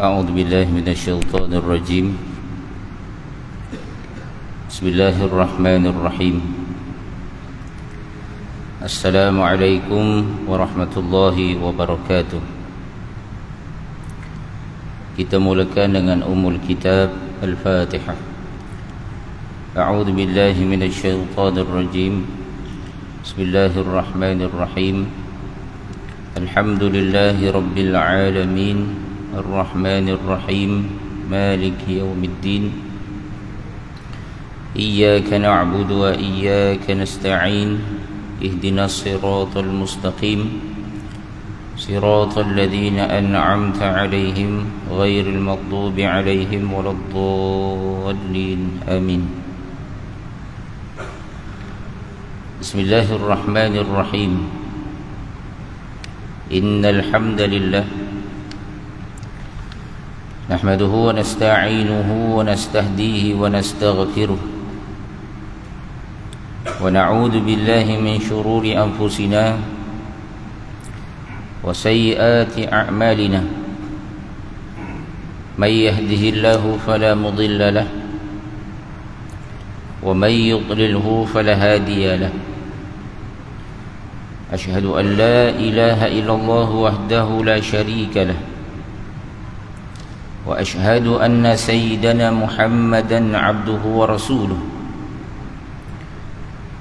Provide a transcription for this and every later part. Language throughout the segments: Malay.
أعوذ بالله من الشيطان الرجيم. بسم الله الرحمن الرحيم. السلام عليكم ورحمة الله وبركاته. Kita mulakan dengan Ummul Kitab Al-Fatihah. A'udzu billahi minasy syaithanir rajim. Bismillahir rahmanir rahim. Alhamdulillahi rabbil alamin. Ar-Rahmanir Rahim. Maliki yaumiddin. Iyyaka na'budu wa iyyaka nasta'in. Ihdinas siratal mustaqim. صراط الذين أنعمت عليهم غير المغضوب عليهم ولا الضالين آمين. بسم الله الرحمن الرحيم. إن الحمد لله نحمده ونستعينه ونستهديه ونستغفره ونعوذ بالله من شرور أنفسنا وسيئات أعمالنا. من يهده الله فلا مضل له ومن يضلله فلا هادي له. أشهد أن لا إله إلا الله وحده لا شريك له وأشهد أن سيدنا محمدا عبده ورسوله.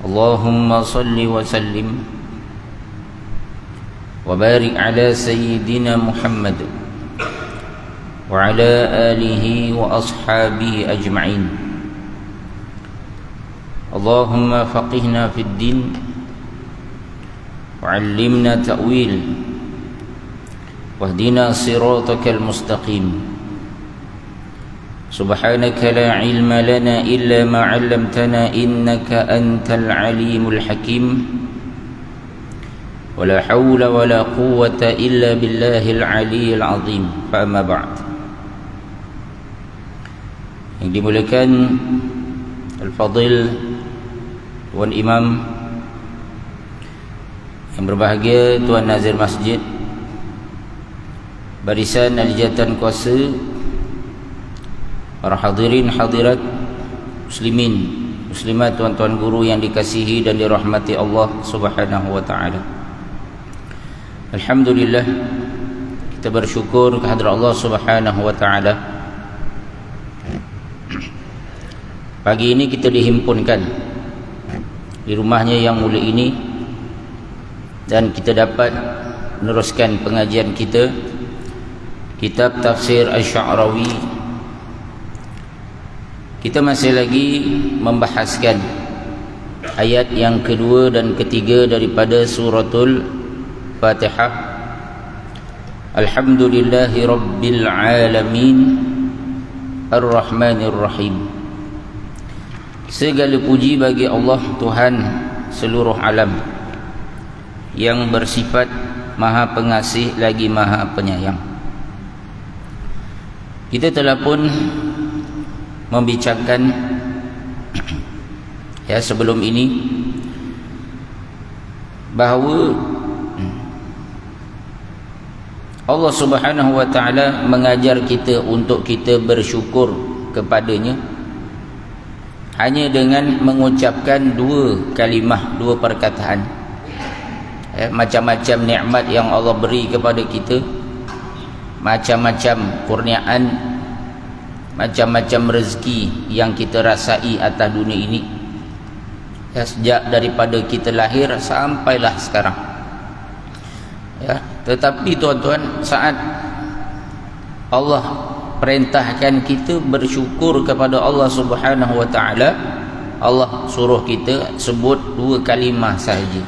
اللهم صل وسلم وبارك على سيدنا محمد وعلى آله وأصحابه أجمعين. اللهم فقهنا في الدين وعلمنا تأويل واهدنا صراطك المستقيم. سبحانك لا علم لنا إلا ما علمتنا إنك أنت العليم الحكيم. ولا حول ولا قوة إلا بالله العلي العظيم. فأما بعد. Yang dimuliakan Al-Fadil Tuan Imam, yang berbahagia Tuan Nazir Masjid, barisan alijatan kuasa, para hadirin hadirat, muslimin muslimat, tuan-tuan guru yang dikasihi dan dirahmati Allah Subhanahu wa taala. Alhamdulillah, kita bersyukur kehadrat Allah Subhanahu wa taala. Pagi ini kita dihimpunkan di rumahnya yang mulia ini dan kita dapat meneruskan pengajian kita, kitab tafsir Asy-Sya'rawi. Kita masih lagi membahaskan ayat yang kedua dan ketiga daripada suratul Fatihah. Alhamdulillahi rabbil alamin, Ar-Rahmanir Rahim. Segala puji bagi Allah, Tuhan seluruh alam, yang bersifat Maha Pengasih lagi Maha Penyayang. Kita telah pun membicarakan sebelum ini bahawa Allah Subhanahu wa taala mengajar kita untuk kita bersyukur kepadanya hanya dengan mengucapkan dua kalimah, dua perkataan. Macam-macam nikmat yang Allah beri kepada kita, macam-macam kurniaan, macam-macam rezeki yang kita rasai atas dunia ini, sejak daripada kita lahir sampailah sekarang. Tetapi tuan-tuan, saat Allah perintahkan kita bersyukur kepada Allah Subhanahu wa taala, Allah suruh kita sebut dua kalimah sahaja,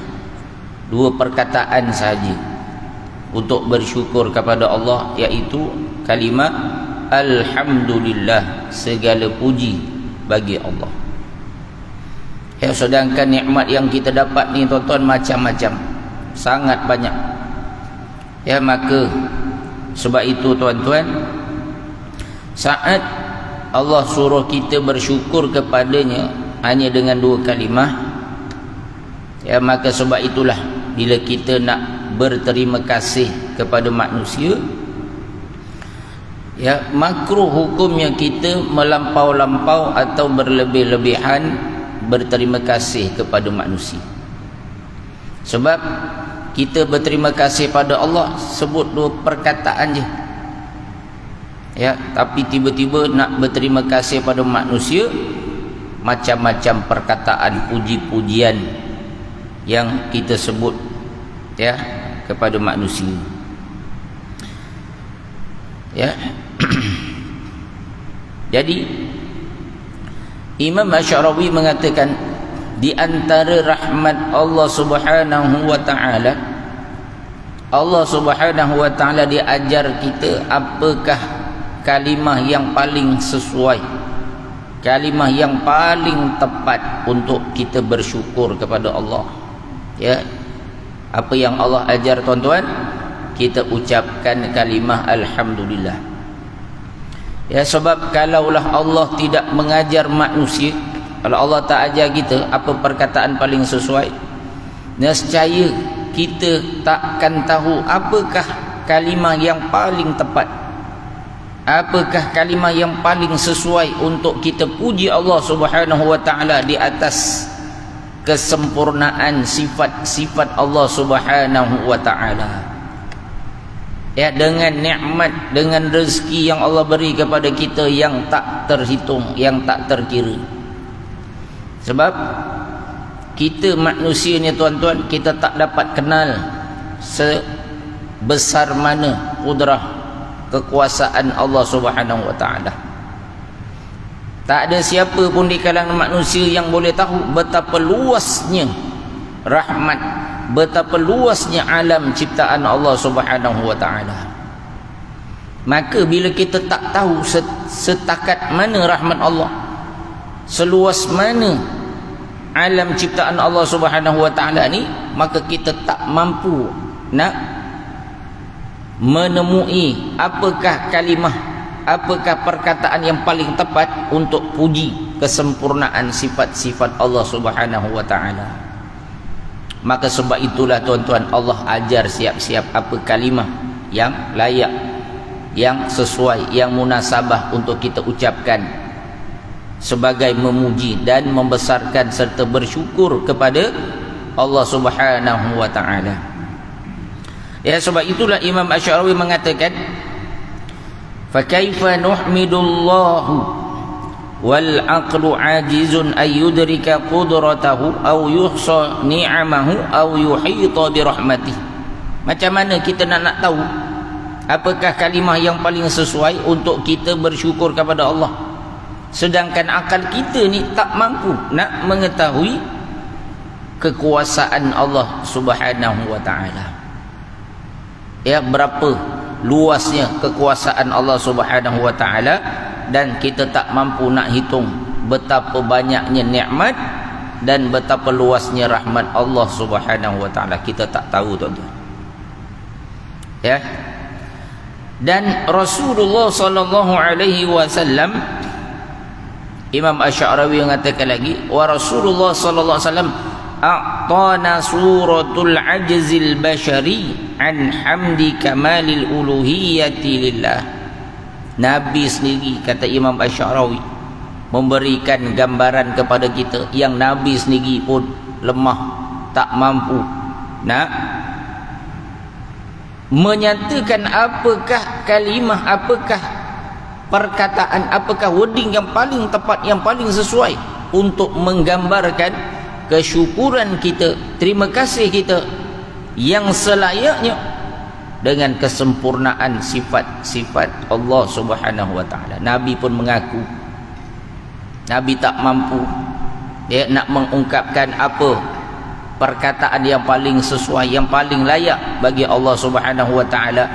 dua perkataan sahaja untuk bersyukur kepada Allah, iaitu kalimah Alhamdulillah, segala puji bagi Allah. Sedangkan nikmat yang kita dapat ni tuan-tuan macam-macam, sangat banyak. Maka sebab itu tuan-tuan, saat Allah suruh kita bersyukur kepadanya hanya dengan dua kalimah, maka sebab itulah bila kita nak berterima kasih kepada manusia, Ya, makruh hukumnya kita melampau-lampau atau berlebih-lebihan berterima kasih kepada manusia. Sebab kita berterima kasih pada Allah sebut dua perkataan je. Ya, tapi tiba-tiba nak berterima kasih pada manusia, macam-macam perkataan puji-pujian yang kita sebut ya kepada manusia. Ya. Jadi Imam Asy'arawi mengatakan di antara rahmat Allah Subhanahu wa taala, Allah Subhanahu wa taala diajar kita apakah kalimah yang paling sesuai, kalimah yang paling tepat untuk kita bersyukur kepada Allah. Ya. Apa yang Allah ajar tuan-tuan? Kita ucapkan kalimah alhamdulillah. Ya, sebab kalaulah Allah tidak mengajar manusia, kalau Allah tak ajar kita apa perkataan paling sesuai, nescaya kita takkan tahu apakah kalimah yang paling tepat, apakah kalimah yang paling sesuai untuk kita puji Allah Subhanahu wa taala di atas kesempurnaan sifat-sifat Allah Subhanahu wa taala. Ya, dengan nikmat, dengan rezeki yang Allah beri kepada kita yang tak terhitung, yang tak terkira. Sebab kita manusia ni tuan-tuan, kita tak dapat kenal sebesar mana kudrah kekuasaan Allah Subhanahu wa taala. Tak ada siapa pun di kalangan manusia yang boleh tahu betapa luasnya rahmat, betapa luasnya alam ciptaan Allah Subhanahu wa taala. Maka bila kita tak tahu setakat mana rahmat Allah, seluas mana alam ciptaan Allah Subhanahu wa taala ni, maka kita tak mampu nak menemui apakah kalimah, apakah perkataan yang paling tepat untuk puji kesempurnaan sifat-sifat Allah Subhanahu wa taala. Maka sebab itulah tuan-tuan, Allah ajar siap-siap apa kalimah yang layak, yang sesuai, yang munasabah untuk kita ucapkan sebagai memuji dan membesarkan serta bersyukur kepada Allah Subhanahu wa taala. Ya, sebab itulah Imam Asy'arawi mengatakan, fa kaifa nuhmidullahu wal aqlu ajizun ay yudrika qudratahu aw yuhsa ni'amahu aw yuhita bi rahmatih. Macam mana kita nak tahu apakah kalimah yang paling sesuai untuk kita bersyukur kepada Allah, sedangkan akal kita ni tak mampu nak mengetahui kekuasaan Allah Subhanahu wa taala. Ya, berapa luasnya kekuasaan Allah Subhanahu wa taala, dan kita tak mampu nak hitung betapa banyaknya nikmat dan betapa luasnya rahmat Allah Subhanahu wa taala. Kita tak tahu tuan-tuan. Ya. Dan Rasulullah sallallahu alaihi wasallam, Imam Asy'arawi mengatakan lagi, wa Rasulullah sallallahu alaihi wasallam a'tana suratul ajzil bashari an hamdi kamalil uluhiyyati lillah. Nabi sendiri, kata Imam Asy'arawi, memberikan gambaran kepada kita yang Nabi sendiri pun lemah, tak mampu nak menyatakan apakah kalimah, apakah perkataan, apakah wording yang paling tepat, yang paling sesuai untuk menggambarkan kesyukuran kita, terima kasih kita yang selayaknya dengan kesempurnaan sifat-sifat Allah Subhanahu wa taala. Nabi pun mengaku Nabi tak mampu dia nak mengungkapkan apa perkataan yang paling sesuai, yang paling layak bagi Allah Subhanahu wa taala,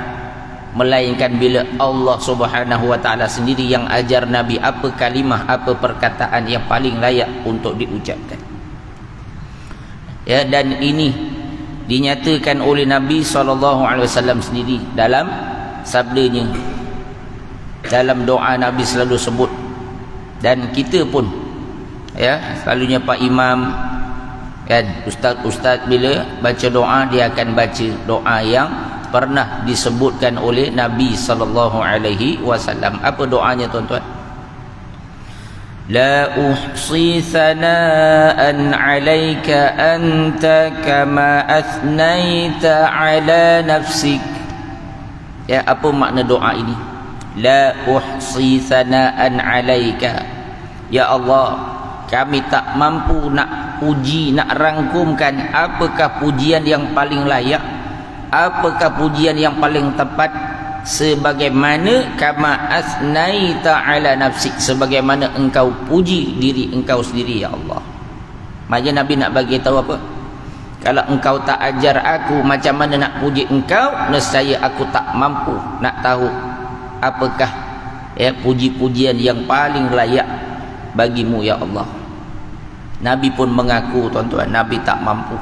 melainkan bila Allah Subhanahu wa taala sendiri yang ajar Nabi apa kalimah, apa perkataan yang paling layak untuk diucapkan. Ya, dan ini dinyatakan oleh Nabi SAW sendiri dalam sabdanya, dalam doa Nabi selalu sebut, dan kita pun ya selalunya Pak Imam kan, ustaz-ustaz bila baca doa dia akan baca doa yang pernah disebutkan oleh Nabi sallallahu alaihi wasallam. Apa doanya tuan-tuan? La uhsi thana'an 'alaika anta kama athnaita 'ala nafsik. Ya, apa makna doa ini? La uhsi thana'an 'alaika. Ya Allah, kami tak mampu nak puji, nak rangkumkan apakah pujian yang paling layak, apakah pujian yang paling tepat, sebagaimana kama asnaita ala nafsik, sebagaimana engkau puji diri engkau sendiri ya Allah. Maknanya Nabi nak bagi tahu apa? Kalau engkau tak ajar aku macam mana nak puji engkau, nescaya aku tak mampu nak tahu apakah puji-pujian yang paling layak bagimu ya Allah. Nabi pun mengaku tuan-tuan, Nabi tak mampu.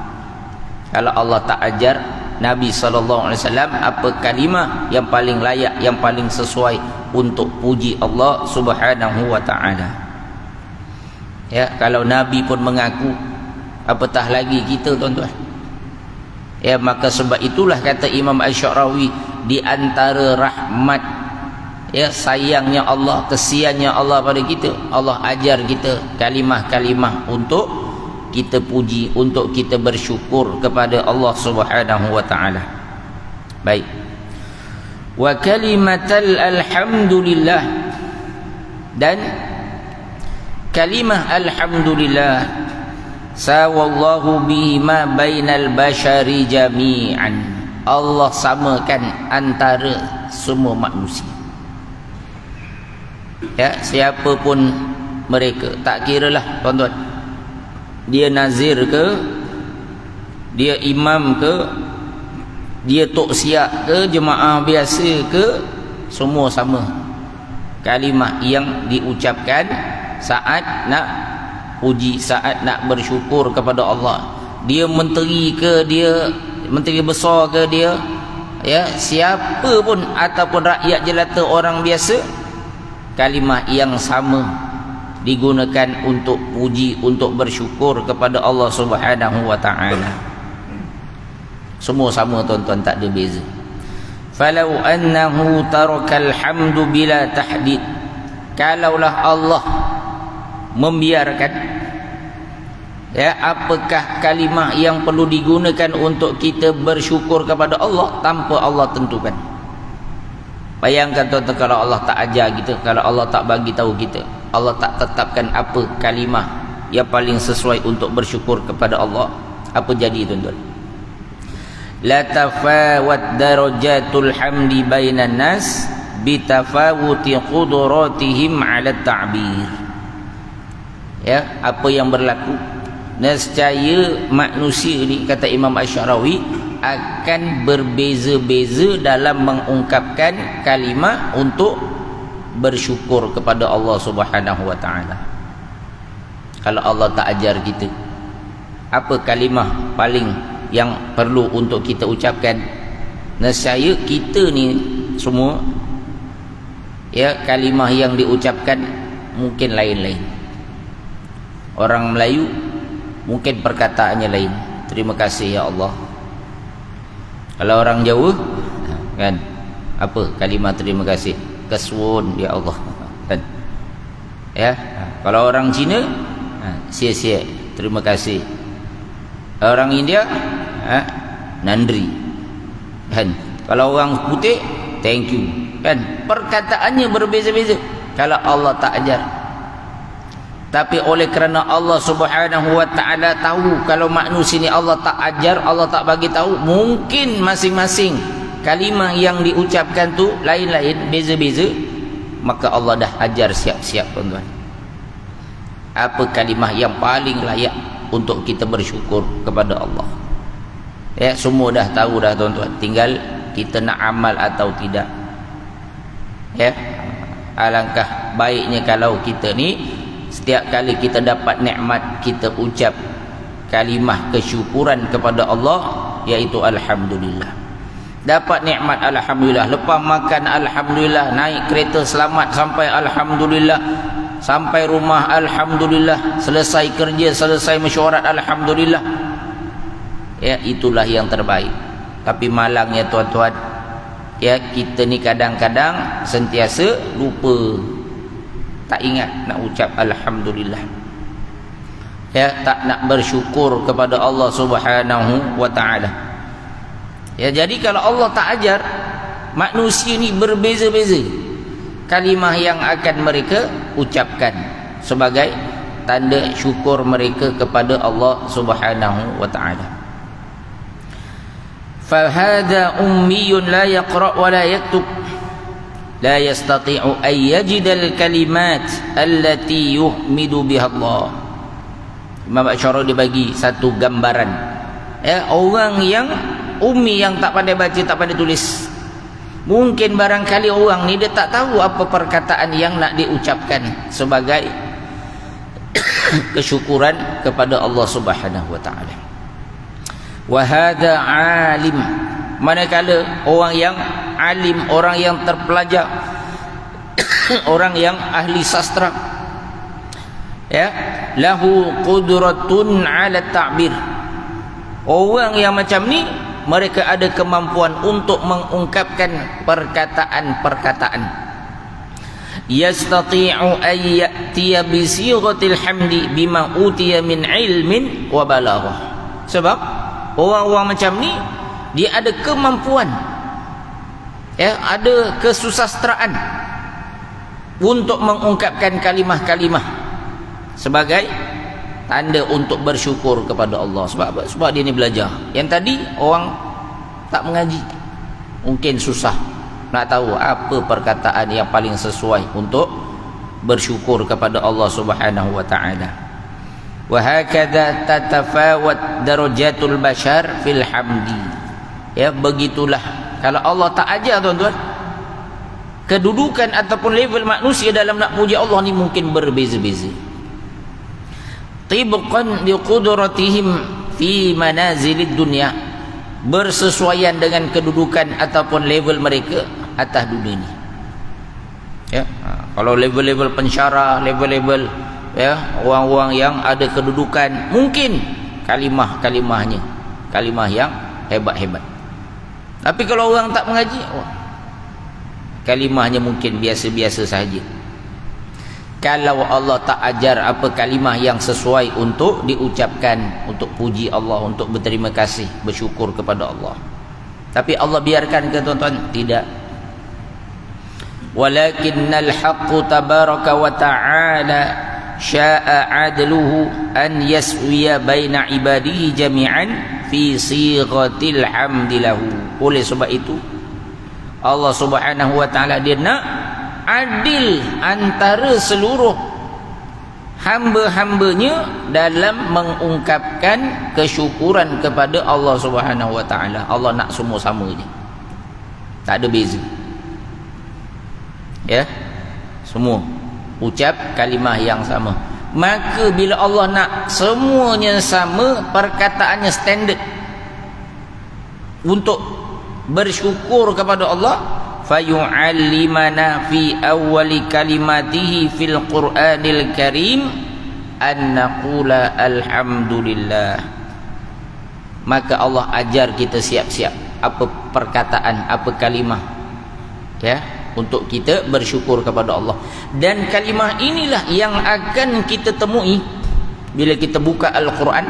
Kalau Allah tak ajar Nabi SAW apa kalimah yang paling layak, yang paling sesuai untuk puji Allah Subhanahu wa ta'ala. Ya, kalau Nabi pun mengaku, apatah lagi kita tuan-tuan. Ya, maka sebab itulah kata Imam Asy-Sya'rawi, di antara rahmat, ya, sayangnya Allah, kesiannya Allah pada kita, Allah ajar kita kalimah-kalimah untuk kita puji, untuk kita bersyukur kepada Allah Subhanahu wa ta'ala. Baik. Wa kalimatal alhamdulillah, dan kalimah alhamdulillah sawallahu bima bainal bashari jami'an. Allah samakan antara semua manusia. Ya, siapa pun mereka, tak kiralah tuan-tuan, dia nazir ke, dia imam ke, dia tok siap ke, jemaah biasa ke, semua sama kalimah yang diucapkan saat nak puji, saat nak bersyukur kepada Allah. Dia menteri ke, dia menteri besar ke, dia, ya, siapa pun ataupun rakyat jelata orang biasa, kalimah yang sama digunakan untuk puji, untuk bersyukur kepada Allah Subhanahu wa ta'ala. Semua sama tuan-tuan, tak ada beza. Falau annahu tarakal hamdu bila tahdid, kalaulah Allah membiarkan, ya, apakah kalimah yang perlu digunakan untuk kita bersyukur kepada Allah tanpa Allah tentukan. Bayangkan tuan-tuan, kalau Allah tak ajar kita, kalau Allah tak bagi tahu kita, Allah tak tetapkan apa kalimah yang paling sesuai untuk bersyukur kepada Allah, apa jadi tuan-tuan? La tafawat darajatul hamdi bainan nas bitafawuti qudratihim 'ala ta'bir. Ya, apa yang berlaku? Nescaya manusia ni, kata Imam Asy-Sya'rawi, akan berbeza-beza dalam mengungkapkan kalimah untuk bersyukur kepada Allah Subhanahu wa ta'ala. Kalau Allah tak ajar kita apa kalimah paling yang perlu untuk kita ucapkan, nescaya kita ni semua, ya, kalimah yang diucapkan mungkin lain-lain. Orang Melayu mungkin perkataannya lain, terima kasih ya Allah. Kalau orang Jawa, kan, apa kalimah terima kasih? Kesuwun ya Allah, kan, ya. Kalau orang Cina, sia-sia, terima kasih. Orang India, nandri, kan. Kalau orang putih, thank you, kan. Perkataannya berbeza-beza kalau Allah tak ajar. Tapi oleh kerana Allah Subhanahu wa ta'ala tahu kalau manusia ni Allah tak ajar, Allah tak bagi tahu, mungkin masing-masing kalimah yang diucapkan tu lain-lain, beza-beza, maka Allah dah ajar siap-siap tuan-tuan apa kalimah yang paling layak untuk kita bersyukur kepada Allah. Ya, semua dah tahu dah tuan-tuan, tinggal kita nak amal atau tidak. Ya, alangkah baiknya kalau kita ni setiap kali kita dapat nikmat, kita ucap kalimah kesyukuran kepada Allah, iaitu alhamdulillah. Dapat nikmat, alhamdulillah. Lepas makan, alhamdulillah. Naik kereta selamat sampai, alhamdulillah. Sampai rumah, alhamdulillah. Selesai kerja, selesai mesyuarat, alhamdulillah. Ya, itulah yang terbaik. Tapi malangnya tuan-tuan, ya, kita ni kadang-kadang sentiasa lupa, tak ingat nak ucap alhamdulillah, ya, tak nak bersyukur kepada Allah Subhanahu wa taala. Ya, jadi kalau Allah tak ajar, manusia ni berbeza-beza kalimah yang akan mereka ucapkan sebagai tanda syukur mereka kepada Allah Subhanahu wa taala. Fahada ummiyun la yaqra wa la yaktub la yastati'u an yajida al-kalimat allati yuhmidu biha Allah. Imam Asy'ari dibagi satu gambaran, ya, orang yang ummi, yang tak pandai baca, tak pandai tulis, mungkin barangkali orang ni dia tak tahu apa perkataan yang nak diucapkan sebagai kesyukuran kepada Allah Subhanahu wa taala. Wa hadha alim, manakala orang yang alim, orang yang terpelajar, orang yang ahli sastra, ya, lahu qudratun ala ta'bir, orang yang macam ni mereka ada kemampuan untuk mengungkapkan perkataan-perkataan. Yastati'u an ya'tiya bi sighatil hamdi bima utiya min ilmin wa balaghah. Sebab orang-orang macam ni dia ada kemampuan, ya, ada kesusastraan untuk mengungkapkan kalimah-kalimah sebagai tanda untuk bersyukur kepada Allah. Sebab apa? Sebab dia ni belajar. Yang tadi orang tak mengaji, mungkin susah nak tahu apa perkataan yang paling sesuai untuk bersyukur kepada Allah Subhanahu wa taala. Wa hakadha tatafawat darajatul bashar fil hamdi. Ya, begitulah kalau Allah tak ajar tuan-tuan, kedudukan ataupun level manusia dalam nak puji Allah ni mungkin berbeza-beza. Tibqan biqudratihim fi manazilid dunya, bersesuaian dengan kedudukan ataupun level mereka atas dunia ni. Ya, kalau level-level pensyarah, level-level, ya, orang-orang yang ada kedudukan, mungkin kalimah-kalimahnya kalimah yang hebat-hebat. Tapi kalau orang tak mengaji, kalimahnya mungkin biasa-biasa sahaja. Kalau Allah tak ajar apa kalimah yang sesuai untuk diucapkan untuk puji Allah, untuk berterima kasih, bersyukur kepada Allah. Tapi Allah biarkan ke tuan-tuan? Tidak. Walakinnal haqqu tabaraka wa ta'ala sya'a adluhu an yaswiya baina ibadihi jami'an fi sighatil hamdi lahu. Oleh sebab itu Allah Subhanahu wa taala dia nak adil antara seluruh hamba-hambanya dalam mengungkapkan kesyukuran kepada Allah Subhanahu wa taala. Allah nak semua sama je, tak ada beza, ya, semua ucap kalimah yang sama. Maka bila Allah nak semuanya sama, perkataannya standard untuk bersyukur kepada Allah, fayu'allimana fi awwali kalimatihi fil Qur'anil Karim an naqula alhamdulillah. Maka Allah ajar kita siap-siap apa perkataan, apa kalimah, ya, untuk kita bersyukur kepada Allah. Dan kalimah inilah yang akan kita temui bila kita buka Al-Quran.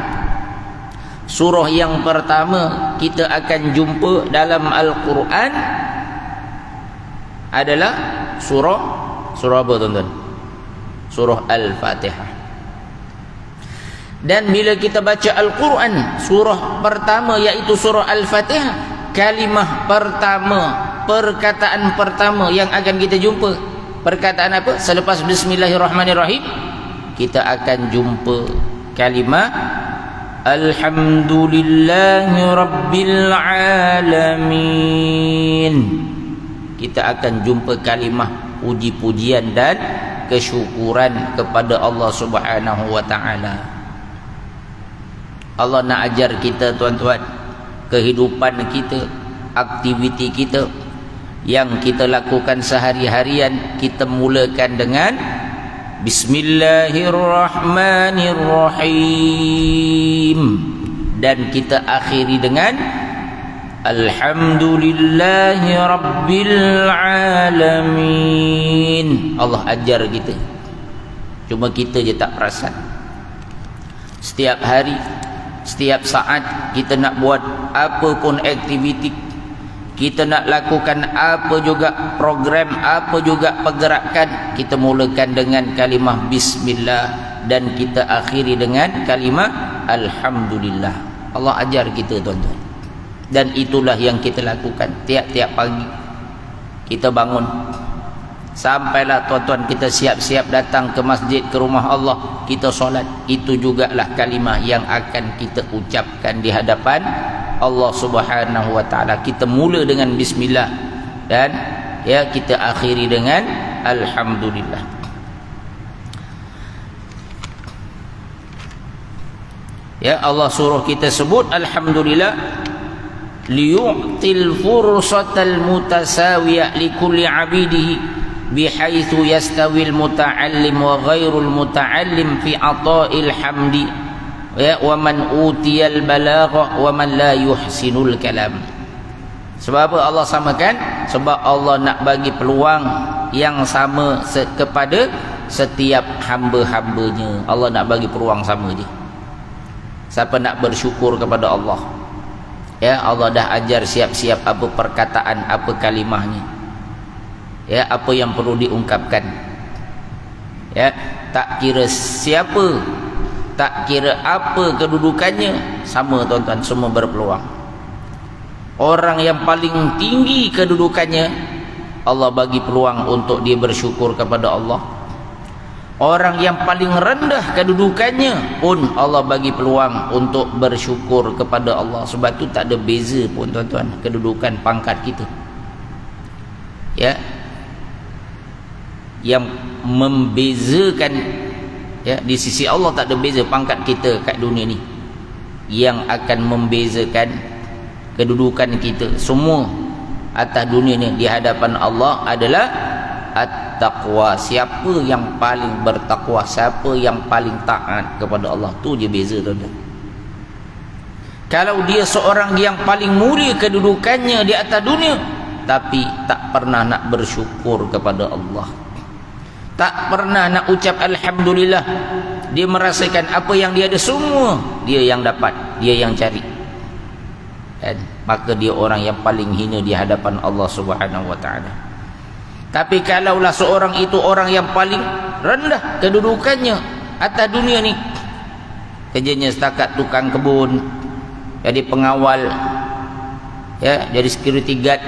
Surah yang pertama kita akan jumpa dalam Al-Quran adalah surah apa tuan-tuan? Surah Al-Fatihah. Dan bila kita baca Al-Quran, surah pertama iaitu surah Al-Fatihah, kalimah pertama, perkataan pertama yang akan kita jumpa, perkataan apa? Selepas Bismillahirrahmanirrahim, kita akan jumpa kalimah Alhamdulillahi Rabbil Alamin. Kita akan jumpa kalimah puji-pujian dan kesyukuran kepada Allah Subhanahu wa taala. Allah nak ajar kita tuan-tuan, kehidupan kita, aktiviti kita yang kita lakukan sehari-harian, kita mulakan dengan Bismillahirrahmanirrahim dan kita akhiri dengan Alhamdulillahi Rabbil Alamin. Allah ajar kita, cuma kita je tak perasan. Setiap hari, setiap saat kita nak buat apa pun aktiviti, kita nak lakukan apa juga program, apa juga pergerakan, kita mulakan dengan kalimah bismillah dan kita akhiri dengan kalimah alhamdulillah. Allah ajar kita, tuan-tuan. Dan itulah yang kita lakukan tiap-tiap pagi kita bangun, sampailah tuan-tuan kita siap-siap datang ke masjid, ke rumah Allah, kita solat. Itu jugalah kalimah yang akan kita ucapkan di hadapan Allah Subhanahu wa taala. Kita mula dengan bismillah dan ya kita akhiri dengan alhamdulillah. Ya, Allah suruh kita sebut alhamdulillah liyu'til fursatal mutasawiyah likulli 'abidihi bihaitsu yastawil muta'allim wa ghairul muta'allim fi ata'il hamdi ya wa man utiyal balagha wa man la yuhsinul kalam. Sebab apa Allah samakan? Sebab Allah nak bagi peluang yang sama kepada setiap hamba-hambanya. Allah nak bagi peluang sama je. Siapa nak bersyukur kepada Allah, ya Allah dah ajar siap-siap apa perkataan, apa kalimahnya, ya apa yang perlu diungkapkan, ya tak kira siapa, tak kira apa kedudukannya, sama tuan-tuan, semua berpeluang. Orang yang paling tinggi kedudukannya, Allah bagi peluang untuk dia bersyukur kepada Allah. Orang yang paling rendah kedudukannya pun Allah bagi peluang untuk bersyukur kepada Allah. Sebab tu tak ada beza pun tuan-tuan kedudukan pangkat kita, ya. Yang membezakan, ya, di sisi Allah tak ada beza pangkat kita kat dunia ni. Yang akan membezakan kedudukan kita semua atas dunia ni di hadapan Allah adalah at-taqwa. Siapa yang paling bertakwa, siapa yang paling taat kepada Allah, tu je beza, tuan-tuan. Kalau dia seorang yang paling mulia kedudukannya di atas dunia, tapi tak pernah nak bersyukur kepada Allah, tak pernah nak ucap alhamdulillah, dia merasakan apa yang dia ada semua dia yang dapat, dia yang cari, dan maka dia orang yang paling hina di hadapan Allah Subhanahu wa taala. Tapi kalaulah seorang itu orang yang paling rendah kedudukannya atas dunia ni, kerjanya setakat tukang kebun, jadi pengawal, ya, jadi security guard,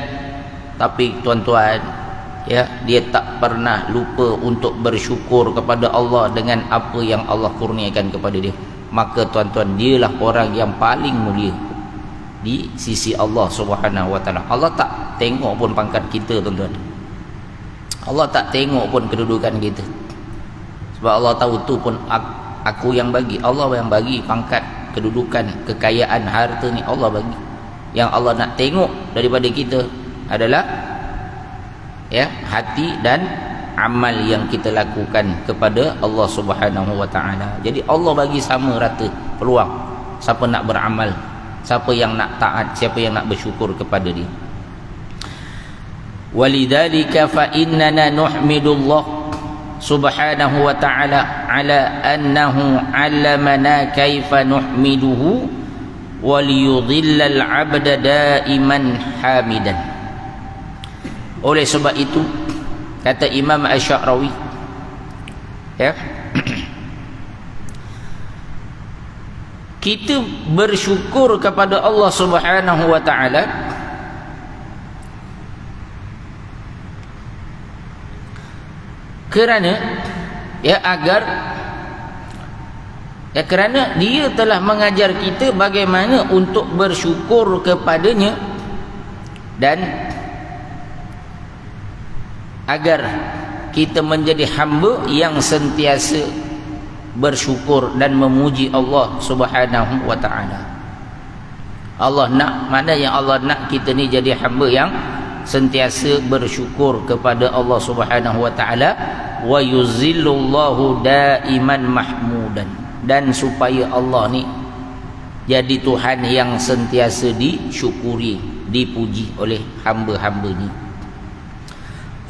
tapi tuan-tuan, ya, dia tak pernah lupa untuk bersyukur kepada Allah dengan apa yang Allah kurniakan kepada dia, maka tuan-tuan, dialah orang yang paling mulia di sisi Allah Subhanahu wa taala. Allah tak tengok pun pangkat kita, tuan-tuan. Allah tak tengok pun kedudukan kita. Sebab Allah tahu tu pun aku yang bagi. Allah yang bagi pangkat, kedudukan, kekayaan, harta ni Allah bagi. Yang Allah nak tengok daripada kita adalah, ya, hati dan amal yang kita lakukan kepada Allah Subhanahu wa taala. Jadi Allah bagi sama rata peluang. Siapa nak beramal, siapa yang nak taat, siapa yang nak bersyukur kepada dia. Walidzalika fa innana nuhmidullah subhanahu wa ta'ala ala annahu 'allamana kaifa nuhmiduhu wa liyudhillal 'abda daiman hamidan. Oleh sebab itu kata Imam Asy-Sya'rawi, ya, kita bersyukur kepada Allah Subhanahu wa ta'ala kerana, ya, agar, ya, kerana dia telah mengajar kita bagaimana untuk bersyukur kepadanya, dan agar kita menjadi hamba yang sentiasa bersyukur dan memuji Allah Subhanahu wa ta'ala. Allah nak, mana yang Allah nak kita ni jadi hamba yang sentiasa bersyukur kepada Allah Subhanahu wa ta'ala, wa yuzillullahu daiman mahmudan, dan supaya Allah ni jadi Tuhan yang sentiasa disyukuri, dipuji oleh hamba-hambanya.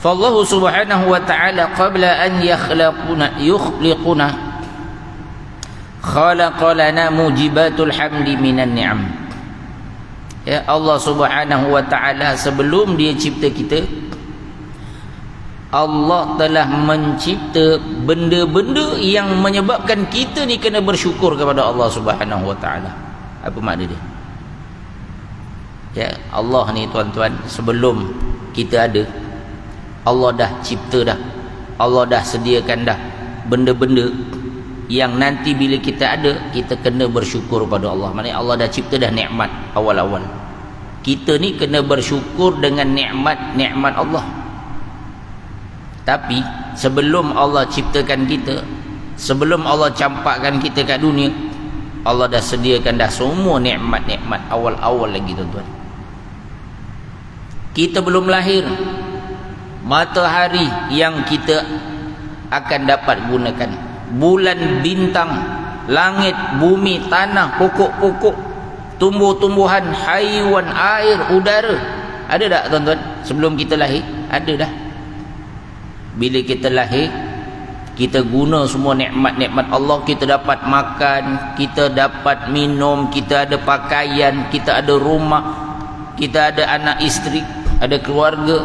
Fallahu subhanahu wa ta'ala qabla an yukhliquna khalaqa lana mujibatul hamdi minan ni'am. Ya, Allah subhanahu wa ta'ala sebelum dia cipta kita, Allah telah mencipta benda-benda yang menyebabkan kita ni kena bersyukur kepada Allah subhanahu wa ta'ala. Apa makna dia? Ya, Allah ni tuan-tuan, sebelum kita ada, Allah dah cipta dah, Allah dah sediakan dah benda-benda yang nanti bila kita ada, kita kena bersyukur pada Allah. Maksudnya Allah dah cipta dah nikmat awal-awal. Kita ni kena bersyukur dengan nikmat-nikmat Allah. Tapi sebelum Allah ciptakan kita, sebelum Allah campakkan kita kat dunia, Allah dah sediakan dah semua nikmat-nikmat awal-awal lagi tuan-tuan. Kita belum lahir, matahari yang kita akan dapat gunakan, bulan, bintang, langit, bumi, tanah, pokok-pokok, tumbuh-tumbuhan, haiwan, air, udara, ada tak tuan-tuan? Sebelum kita lahir ada dah. Bila kita lahir, kita guna semua nikmat-nikmat Allah. Kita dapat makan, kita dapat minum, kita ada pakaian, kita ada rumah, kita ada anak isteri, ada keluarga,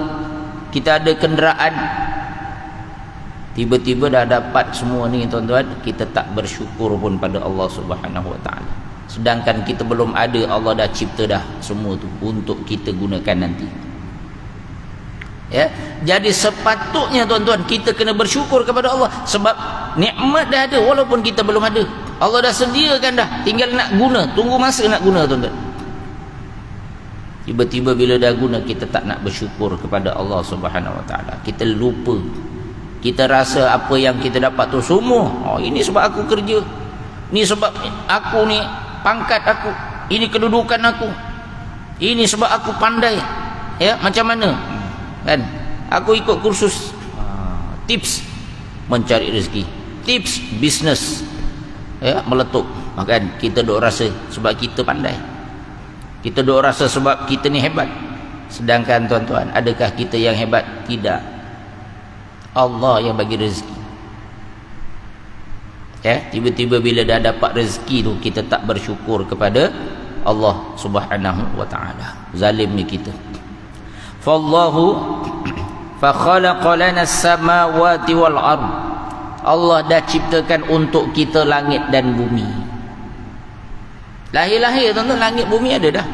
kita ada kenderaan. Tiba-tiba dah dapat semua ni tuan-tuan, kita tak bersyukur pun pada Allah subhanahu wa ta'ala. Sedangkan kita belum ada, Allah dah cipta dah semua tu untuk kita gunakan nanti. Ya, jadi sepatutnya tuan-tuan kita kena bersyukur kepada Allah, sebab nikmat dah ada walaupun kita belum ada. Allah dah sediakan dah, tinggal nak guna, tunggu masa nak guna tuan-tuan. Tiba-tiba bila dah guna, kita tak nak bersyukur kepada Allah subhanahu wa ta'ala. Kita lupa, kita rasa apa yang kita dapat tu semua, oh ini sebab aku kerja, ni sebab aku ni pangkat aku, ini kedudukan aku, ini sebab aku pandai. Ya, macam mana kan, aku ikut kursus tips mencari rezeki, tips bisnes, ya, meletup. Kan kita duk rasa sebab kita pandai, kita duk rasa sebab kita ni hebat. Sedangkan tuan-tuan, adakah kita yang hebat? Tidak, Allah yang bagi rezeki. Ya, tiba-tiba bila dah dapat rezeki tu, kita tak bersyukur kepada Allah subhanahu wa ta'ala. Zalimnya kita. Fallahu fa khalaqa lana as-samawati wal ard. Allah dah ciptakan untuk kita langit dan bumi. Lahir-lahir tuan-tuan, langit bumi ada dah.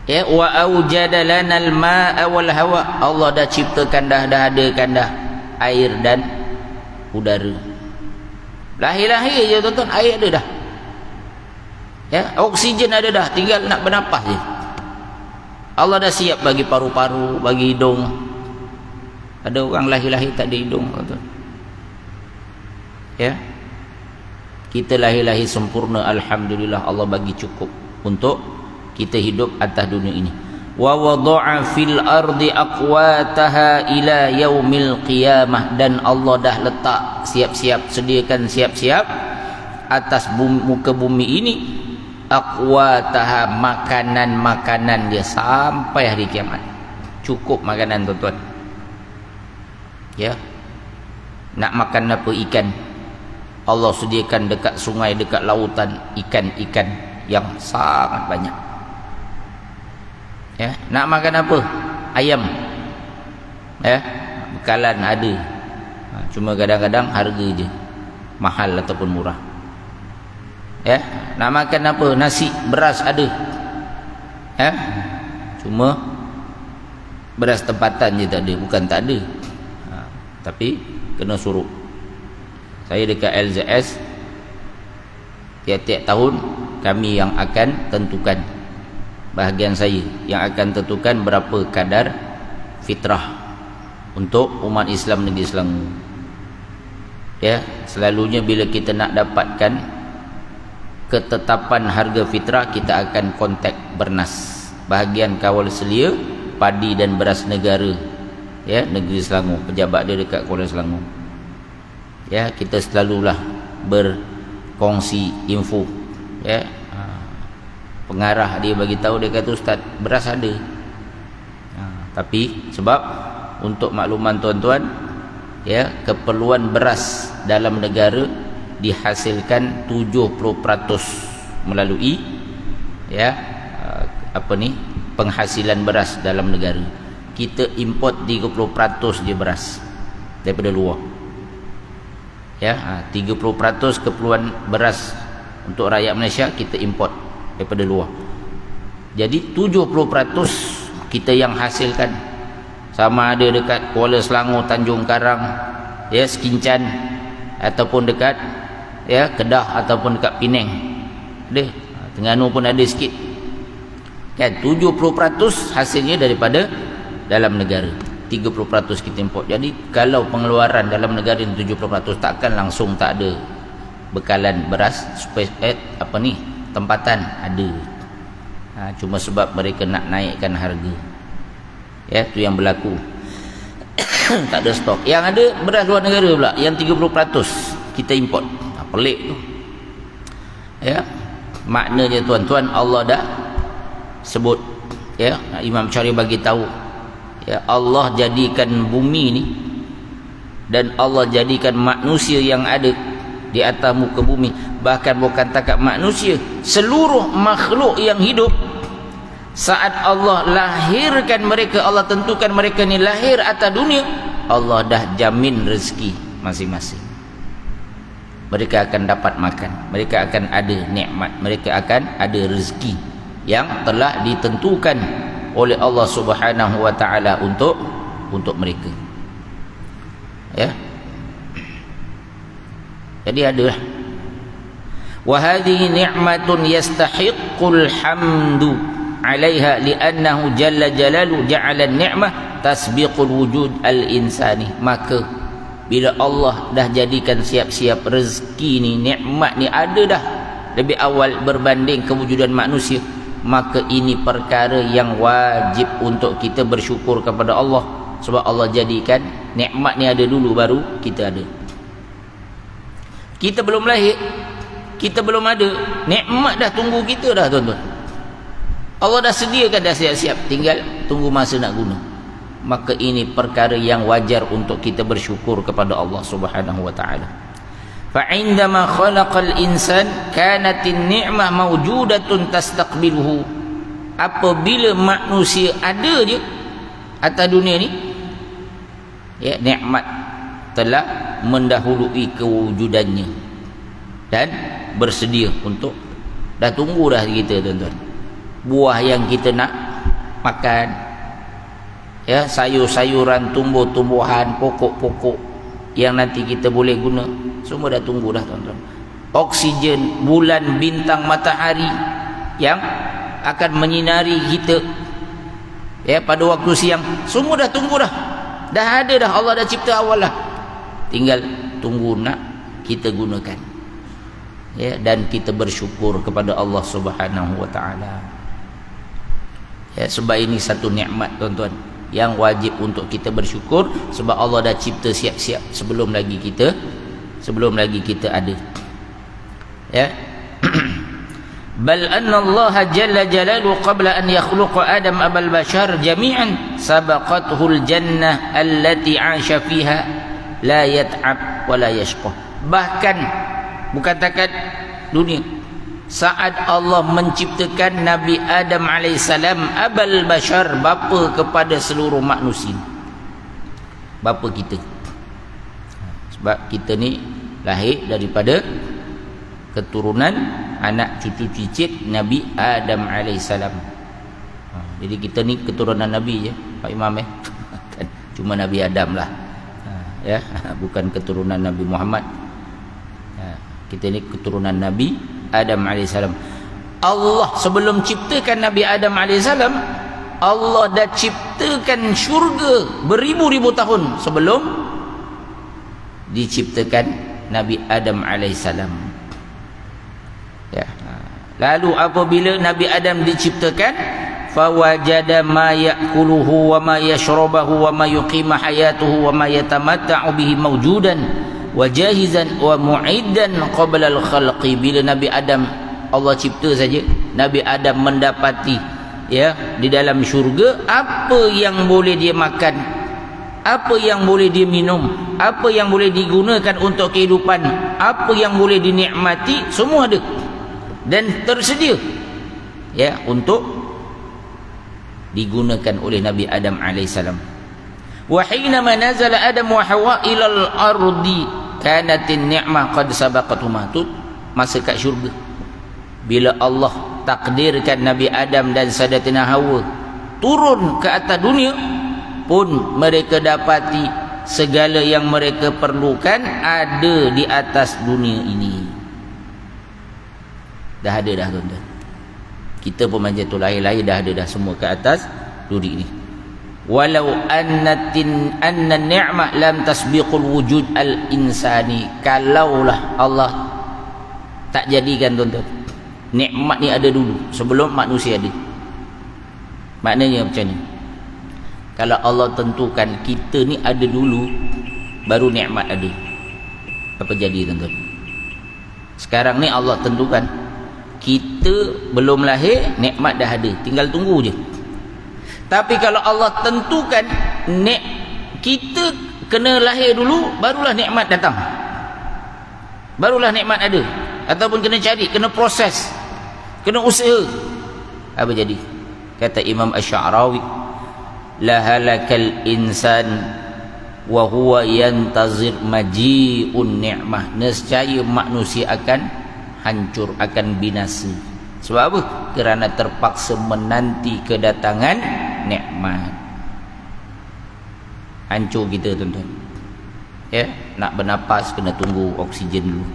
Ya, wa aujada lana al-ma'a wal hawa. Allah dah ciptakan dah adakan dah air dan udara. Lahir-lahir je tuan-tuan, air ada dah. Ya, oksigen ada dah, tinggal nak bernafas je. Allah dah siap bagi paru-paru, bagi hidung. Ada orang lahir-lahir tak ada hidung tuan-tuan. Ya, kita lahir-lahir sempurna, alhamdulillah, Allah bagi cukup untuk kita hidup atas dunia ini. Wa wada'a fil ardi aqwataha ila yaumil qiyamah. Dan Allah dah letak siap-siap, sediakan siap-siap atas muka bumi ini aqwataha, makanan-makanan dia sampai hari kiamat. Cukup makanan tuan-tuan. Ya, nak makan apa? Ikan. Allah sediakan dekat sungai, dekat lautan, ikan-ikan yang sangat banyak. Ya, nak makan apa? Ayam. Ya, bekalan ada. Cuma kadang-kadang harga je, mahal ataupun murah. Ya, nak makan apa? Nasi, beras ada. Ya, cuma beras tempatan je tak ada, bukan tak ada. Tapi kena suruh. Saya dekat LZS, tiap-tiap tahun kami yang akan tentukan, bahagian saya yang akan tentukan berapa kadar fitrah untuk umat Islam negeri Selangor. Ya, selalunya bila kita nak dapatkan ketetapan harga fitrah, kita akan kontak Bernas, bahagian kawal selia padi dan beras negara, ya, negeri Selangor. Pejabat dia dekat Kuala Selangor. Ya, kita selalulah berkongsi info. Ya, pengarah dia bagi tahu, dia kata, ustaz, beras ada. Tapi sebab untuk makluman tuan-tuan, ya, keperluan beras dalam negara dihasilkan 70% melalui, ya, penghasilan beras dalam negara. Kita import 30% je beras daripada luar. Ya, 30% keperluan beras untuk rakyat Malaysia kita import daripada luar. Jadi 70% kita yang hasilkan, sama ada dekat Kuala Selangor, Tanjung Karang, ya, Sekincan, ataupun dekat, ya, Kedah, ataupun dekat Penang. Ada, Terengganu pun ada sikit. Kan 70% hasilnya daripada dalam negara, 30% kita import. Jadi kalau pengeluaran dalam negara 70%, takkan langsung tak ada bekalan beras, tempatan ada. Cuma sebab mereka nak naikkan harga, ya, tu yang berlaku. Tak ada stok. Yang ada beras luar negara pula, yang 30% kita import. Pelik tu, ya. Maknanya tuan-tuan, Allah dah sebut, ya, Imam Syari bagi tahu, ya, Allah jadikan bumi ni dan Allah jadikan manusia yang ada di atas muka bumi, bahkan bukan takat manusia, seluruh makhluk yang hidup, saat Allah lahirkan mereka, Allah tentukan mereka ni lahir atas dunia, Allah dah jamin rezeki masing-masing. Mereka akan dapat makan, mereka akan ada nikmat, mereka akan ada rezeki yang telah ditentukan oleh Allah Subhanahu wa taala untuk mereka. Ya. Jadi adalah, wa hadhihi ni'matun yastahiqqul hamdu 'alaiha li'annahu jalla jalalu ja'ala an-ni'mah tasbiqul wujud al-insani. Maka bila Allah dah jadikan siap-siap rezeki ni, nikmat ni ada dah lebih awal berbanding kewujudan manusia, maka ini perkara yang wajib untuk kita bersyukur kepada Allah, sebab Allah jadikan nikmat ni ada dulu baru kita ada. Kita belum lahir, kita belum ada, nikmat dah tunggu kita dah, tuan-tuan. Allah dah sediakan, dah siap-siap, tinggal tunggu masa nak guna. Maka ini perkara yang wajar untuk kita bersyukur kepada Allah Subhanahu wa taala. Fa indama khalaqal insan kanatin ni'mah mawjudatun tastaqbiluhu. Apabila manusia ada je atas dunia ni, ya, nikmat telah mendahului kewujudannya dan bersedia untuk, dah tunggu dah kita, tuan-tuan. Buah yang kita nak makan, ya, sayur-sayuran, tumbuh-tumbuhan, pokok-pokok yang nanti kita boleh guna, semua dah tunggu dah, tuan-tuan. Oksigen, bulan, bintang, matahari yang akan menyinari kita, ya, pada waktu siang, semua dah tunggu dah. Dah ada dah, Allah dah cipta awal lah. Tinggal tunggu nak kita gunakan, ya, dan kita bersyukur kepada Allah Subhanahu wa taala. Ya, sebab ini satu nikmat, tuan-tuan, yang wajib untuk kita bersyukur, sebab Allah dah cipta siap-siap sebelum lagi kita ada. Ya. Bal anna Allah jalla jalaluhu qabla an yakhluqa Adam abal bashar jami'an sabaqathu al-jannah allati 'asha fiha la yat'ab wa la yashqa. Bahkan bukan takat dunia, saat Allah menciptakan Nabi Adam alaihissalam abal bashar, bapa kepada seluruh manusia, bapa kita. Sebab kita ni lahir daripada keturunan anak cucu cicit Nabi Adam alaihissalam. Jadi kita ni keturunan Nabi je, Pak Imam, cuma Nabi Adam lah, ya, bukan keturunan Nabi Muhammad. Kita ni keturunan Nabi Adam alaihissalam. Allah sebelum ciptakan Nabi Adam alaihissalam, Allah dah ciptakan syurga beribu-ribu tahun sebelum diciptakan Nabi Adam alaihissalam. Ya. Lalu apabila Nabi Adam diciptakan, fawajada ma ya'kuluhu wa ma yashrabahu wa ma yuqima hayatuhu wa ma yatamatta'u bihi mawjudan wa jahizan wa mu'iddan qabla al-khalqi. Bila Nabi Adam Allah cipta saja, Nabi Adam mendapati di dalam syurga, apa yang boleh dia makan, apa yang boleh dia minum, apa yang boleh digunakan untuk kehidupan, apa yang boleh dinikmati, semua ada dan tersedia untuk digunakan oleh Nabi Adam alaihissalam. Wa hinama nazala Adam wa Hawa ila al-ardi kanatin ni'mah qad sabaqatuhuma. Tu masa kat syurga, bila Allah takdirkan Nabi Adam dan Sayyidatina Hawa turun ke atas dunia, pun mereka dapati segala yang mereka perlukan ada di atas dunia ini. Dah ada dah tuan-tuan. Kita pun macam tu, lahir-lahir dah ada dah semua ke atas dunia ini. Walau anna ni'mah lam tasbiqul wujud al-insani. Kalaulah Allah tak jadikan tuan-tuan, nikmat ni ada dulu sebelum manusia ada. Maknanya macam ni, kalau Allah tentukan kita ni ada dulu, baru nikmat ada, apa jadi tuan-tuan? Sekarang ni Allah tentukan kita belum lahir, nikmat dah ada, tinggal tunggu je. Tapi kalau Allah tentukan kita kena lahir dulu, barulah nikmat datang, barulah nikmat ada. Ataupun kena cari, kena proses, kena usaha, apa jadi? Kata Imam Asy'arawi, la halakal insan wa huwa yantazir maji'un ni'mah. Nescaya manusia akan hancur, akan binasa. Sebab apa? Kerana terpaksa menanti kedatangan nikmat. Hancur kita tuan-tuan. Nak bernapas kena tunggu oksigen dulu.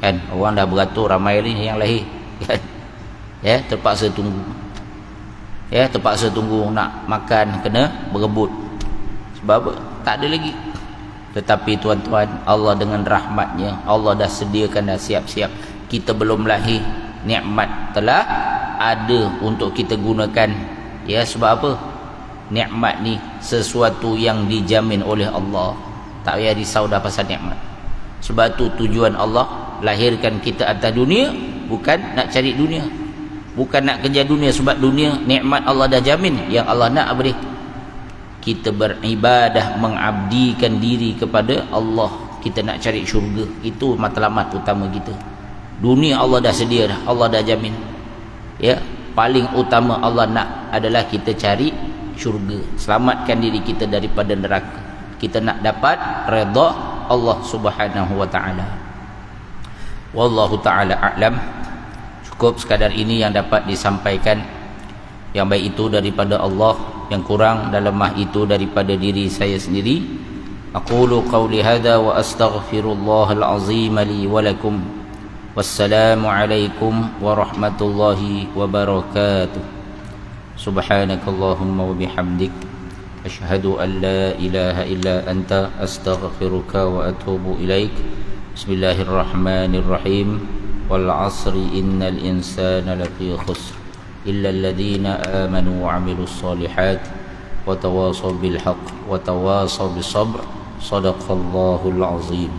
Kan? Orang dah beratur ramai ni yang lahir. Kan? Terpaksa tunggu. Terpaksa tunggu, nak makan kena berebut. Sebab apa? Tak ada lagi. Tetapi tuan-tuan, Allah dengan rahmatnya, Allah dah sediakan, dah siap-siap. Kita belum lahir, nikmat telah ada untuk kita gunakan. Sebab apa? Nikmat ni sesuatu yang dijamin oleh Allah. Tak payah risau dah pasal nikmat. Sebab tu tujuan Allah lahirkan kita atas dunia, bukan nak cari dunia, bukan nak kejar dunia. Sebab dunia nikmat Allah dah jamin. Yang Allah nak apa dia? Kita beribadah, mengabdikan diri kepada Allah. Kita nak cari syurga. Itu matlamat utama kita. Dunia Allah dah sedia dah, Allah dah jamin. Paling utama Allah nak adalah kita cari syurga, selamatkan diri kita daripada neraka. Kita nak dapat redha Allah Subhanahu wa taala. Wallahu taala a'lam. Cukup sekadar ini yang dapat disampaikan. Yang baik itu daripada Allah, yang kurang dan lemah itu daripada diri saya sendiri. Aqulu qawli hadza wa astaghfirullahal azim li wa lakum. Wassalamu alaikum warahmatullahi wabarakatuh. Subhanakallahumma wa bihamdik, asyhadu an la ilaha illa anta, astaghfiruka wa atubu ilaik. Bismillahirrahmanirrahim. Wal 'asri innal insana lafi khusr illa alladhina amanu wa 'amilus solihat wa tawasaw bil haqq wa tawasaw bis sabr. Shadaqallahul azim.